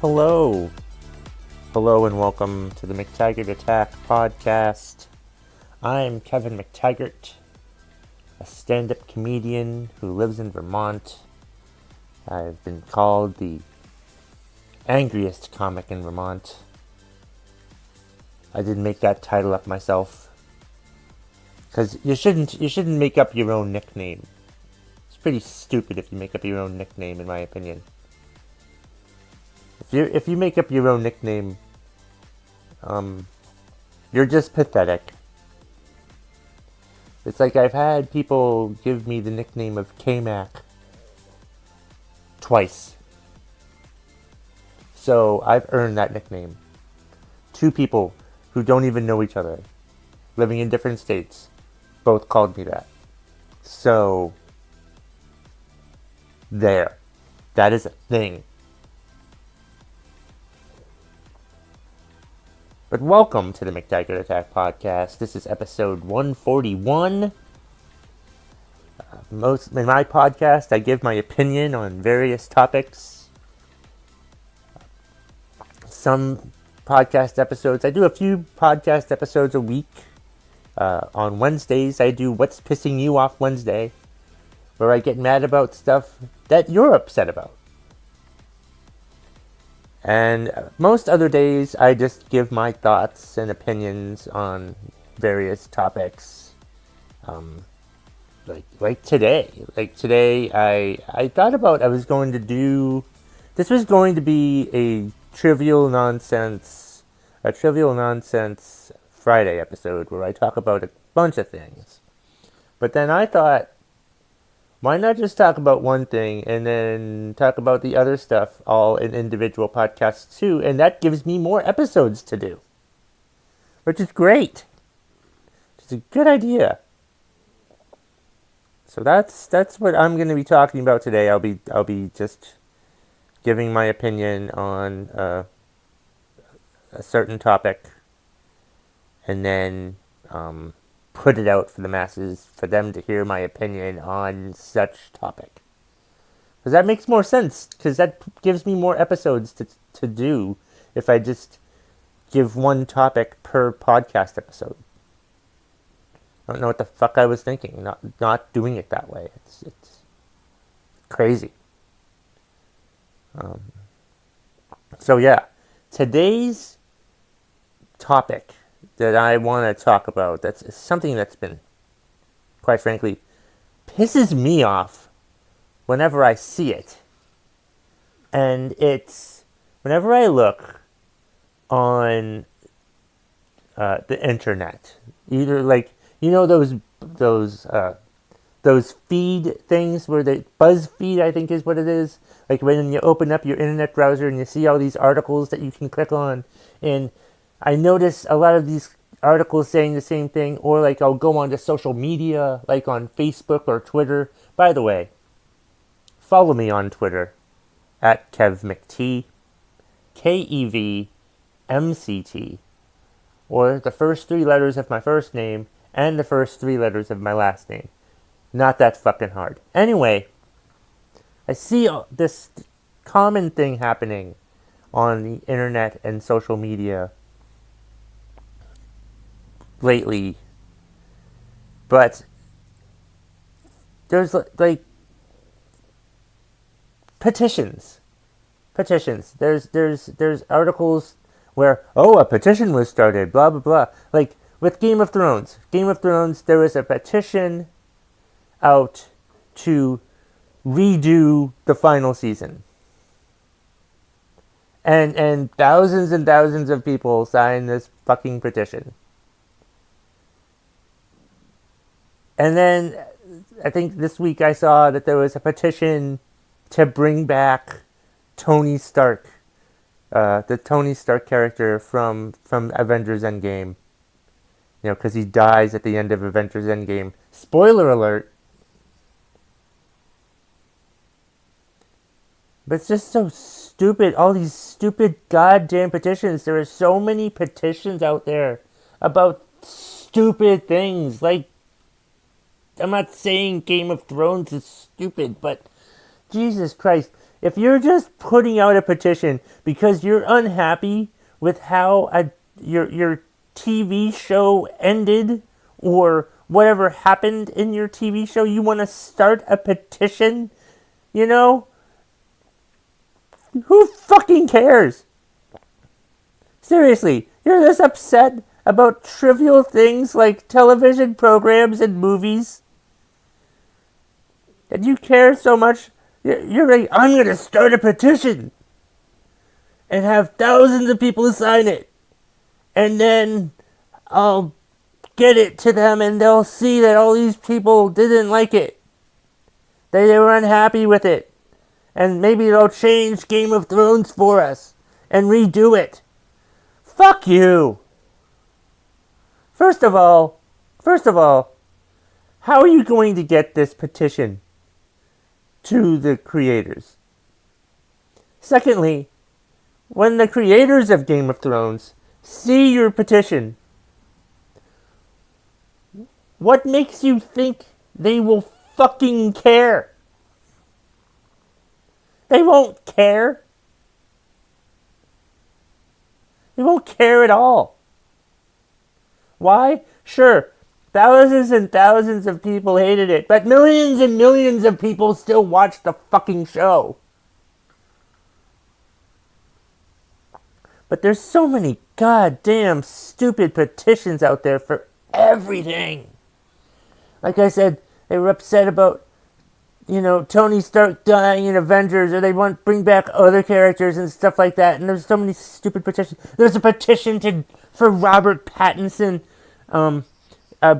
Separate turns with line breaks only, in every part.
Hello. Hello and welcome to the McTaggart Attack podcast. I'm Kevin McTaggart, a stand-up comedian who lives in Vermont. I've been called the angriest comic in Vermont. I didn't make that title up myself. Because you shouldn't make up your own nickname. It's pretty stupid if you make up your own nickname, in my opinion. If you make up your own nickname, you're just pathetic. It's like I've had people give me the nickname of K-Mac twice. So I've earned that nickname. Two people who don't even know each other, living in different states, both called me that. So, there. That is a thing. But welcome to the McTaggart Attack podcast. This is episode 141. In my podcast, I give my opinion on various topics. Some podcast episodes, I do a few podcast episodes a week. On Wednesdays, I do What's Pissing You Off Wednesday, where I get mad about stuff that you're upset about. And most other days, I just give my thoughts and opinions on various topics. Like today. Like today, I thought about I was going to do... This was going to be a trivial nonsense Friday episode where I talk about a bunch of things. But then I thought, why not just talk about one thing and then talk about the other stuff all in individual podcasts too, and that gives me more episodes to do. Which is great. It's a good idea. So that's what I'm going to be talking about today. I'll be just giving my opinion on a certain topic, and then put it out for the masses, for them to hear my opinion on such topic. Because that makes more sense, because that gives me more episodes to do if I just give one topic per podcast episode. I don't know what the fuck I was thinking, not doing it that way. It's crazy. So yeah, today's topic that I want to talk about, that's something that's been, quite frankly, pisses me off whenever I see it. And it's whenever I look on the internet, either like, you know, those feed things where the BuzzFeed, I think is what it is. Like when you open up your internet browser and you see all these articles that you can click on, and I notice a lot of these articles saying the same thing, or like I'll go onto social media, like on Facebook or Twitter. By the way, follow me on Twitter at KevMcT, KEVMCT, or the first three letters of my first name and the first three letters of my last name. Not that fucking hard. Anyway, I see this common thing happening on the internet and social media lately, but there's like petitions. There's articles where, a petition was started, blah blah blah. Like with Game of Thrones, there was a petition out to redo the final season, and thousands of people signed this fucking petition. And then I think this week I saw that there was a petition to bring back Tony Stark, the Tony Stark character from Avengers Endgame. You know, because he dies at the end of Avengers Endgame. Spoiler alert. But it's just so stupid. All these stupid goddamn petitions. There are so many petitions out there about stupid things. Like, I'm not saying Game of Thrones is stupid, but Jesus Christ. If you're just putting out a petition because you're unhappy with how your TV show ended or whatever happened in your TV show, you want to start a petition, you know? Who fucking cares? Seriously, you're this upset about trivial things like television programs and movies? And you care so much, you're like, I'm going to start a petition and have thousands of people sign it. And then I'll get it to them and they'll see that all these people didn't like it. They were unhappy with it. And maybe they'll change Game of Thrones for us and redo it. Fuck you. First of all, how are you going to get this petition to the creators? Secondly, when the creators of Game of Thrones see your petition, what makes you think they will fucking care? They won't care. They won't care at all. Why? Sure, thousands and thousands of people hated it, but millions and millions of people still watched the fucking show. But there's so many goddamn stupid petitions out there for everything. Like I said, they were upset about, Tony Stark dying in Avengers, or they want to bring back other characters and stuff like that. And there's so many stupid petitions. There's a petition for Robert Pattinson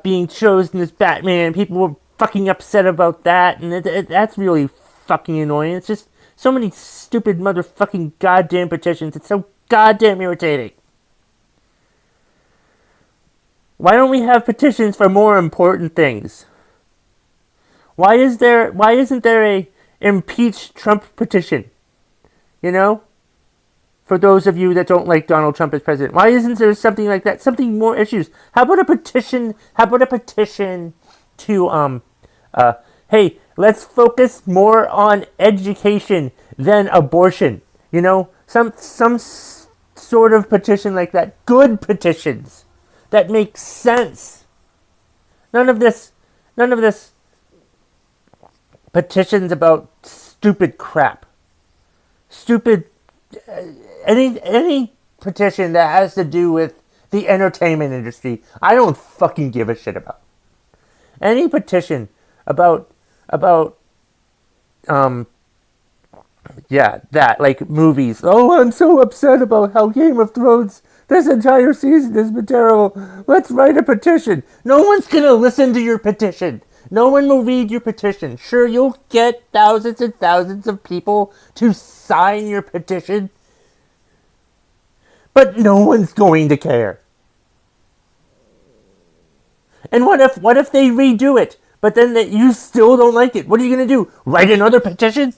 being chosen as Batman. People were fucking upset about that, and that's really fucking annoying. It's just so many stupid motherfucking goddamn petitions. It's so goddamn irritating. Why don't we have petitions for more important things? Why isn't there a impeach Trump petition? For those of you that don't like Donald Trump as president, why isn't there something like that? Something more issues. How about a petition to hey, let's focus more on education than abortion. Some sort of petition like that. Good petitions that make sense. None of this petitions about stupid crap. Any petition that has to do with the entertainment industry, I don't fucking give a shit about. Any petition about that, like movies. Oh, I'm so upset about how Game of Thrones, this entire season has been terrible. Let's write a petition. No one's gonna listen to your petition. No one will read your petition. Sure, you'll get thousands and thousands of people to sign your petition, but no one's going to care. And what if they redo it, but then you still don't like it? What are you going to do? Write another petition?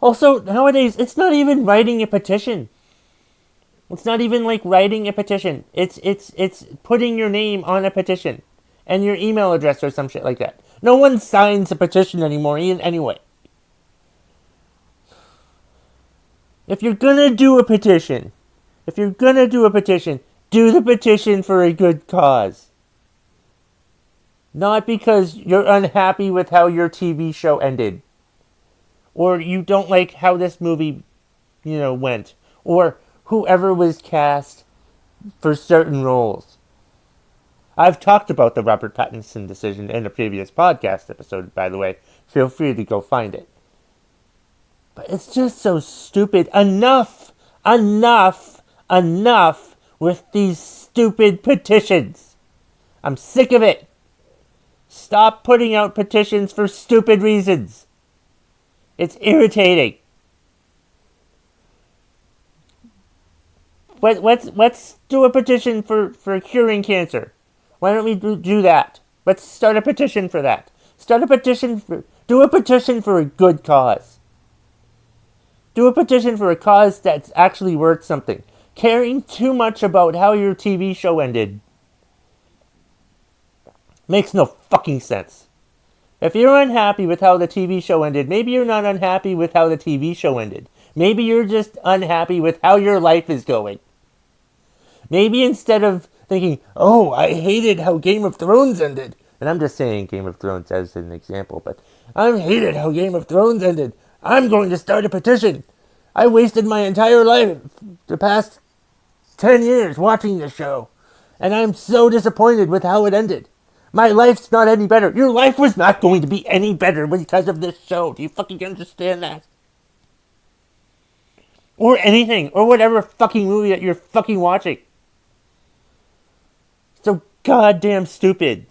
Also, nowadays, it's not even writing a petition. It's not even like writing a petition. It's putting your name on a petition and your email address or some shit like that. No one signs a petition anymore, anyway. If you're gonna do a petition, do the petition for a good cause. Not because you're unhappy with how your TV show ended. Or you don't like how this movie, went. Or whoever was cast for certain roles. I've talked about the Robert Pattinson decision in a previous podcast episode, by the way. Feel free to go find it. But it's just so stupid. Enough with these stupid petitions. I'm sick of it. Stop putting out petitions for stupid reasons. It's irritating. Let's do a petition for curing cancer. Why don't we do that? Let's start a petition for that. Do a petition for a good cause. Do a petition for a cause that's actually worth something. Caring too much about how your TV show ended makes no fucking sense. If you're unhappy with how the TV show ended, maybe you're not unhappy with how the TV show ended. Maybe you're just unhappy with how your life is going. Maybe instead of thinking, oh, I hated how Game of Thrones ended, and I'm just saying Game of Thrones as an example, but I hated how Game of Thrones ended. I'm going to start a petition. I wasted my entire life, the past 10 years, watching this show, and I'm so disappointed with how it ended. My life's not any better. Your life was not going to be any better because of this show. Do you fucking understand that? Or anything, or whatever fucking movie that you're fucking watching. So goddamn stupid.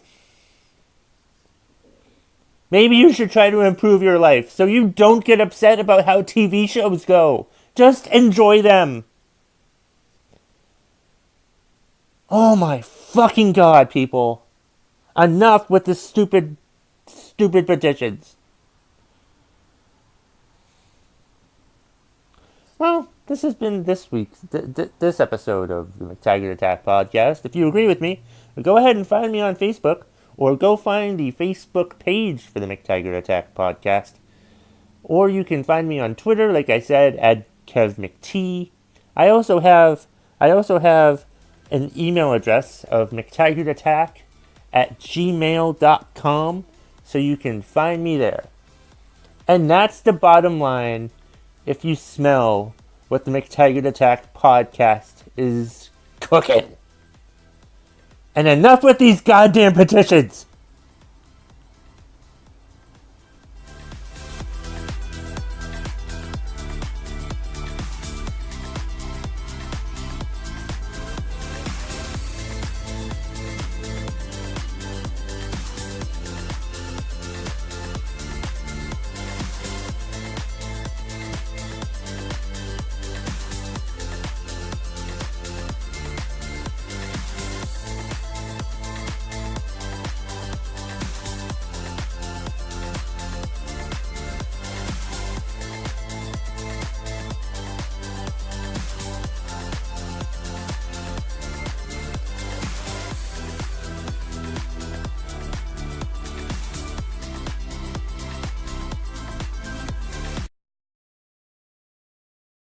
Maybe you should try to improve your life so you don't get upset about how TV shows go. Just enjoy them. Oh my fucking god, people. Enough with the stupid petitions. Well, this has been this week's, this episode of the McTaggart Attack Podcast. If you agree with me, go ahead and find me on Facebook, or go find the Facebook page for the McTaggart Attack Podcast. Or you can find me on Twitter, like I said, at KevMcT. I also have an email address of McTaggartAttack@gmail.com, so you can find me there. And that's the bottom line. If you smell what the McTaggart Attack Podcast is cooking. And enough with these goddamn petitions.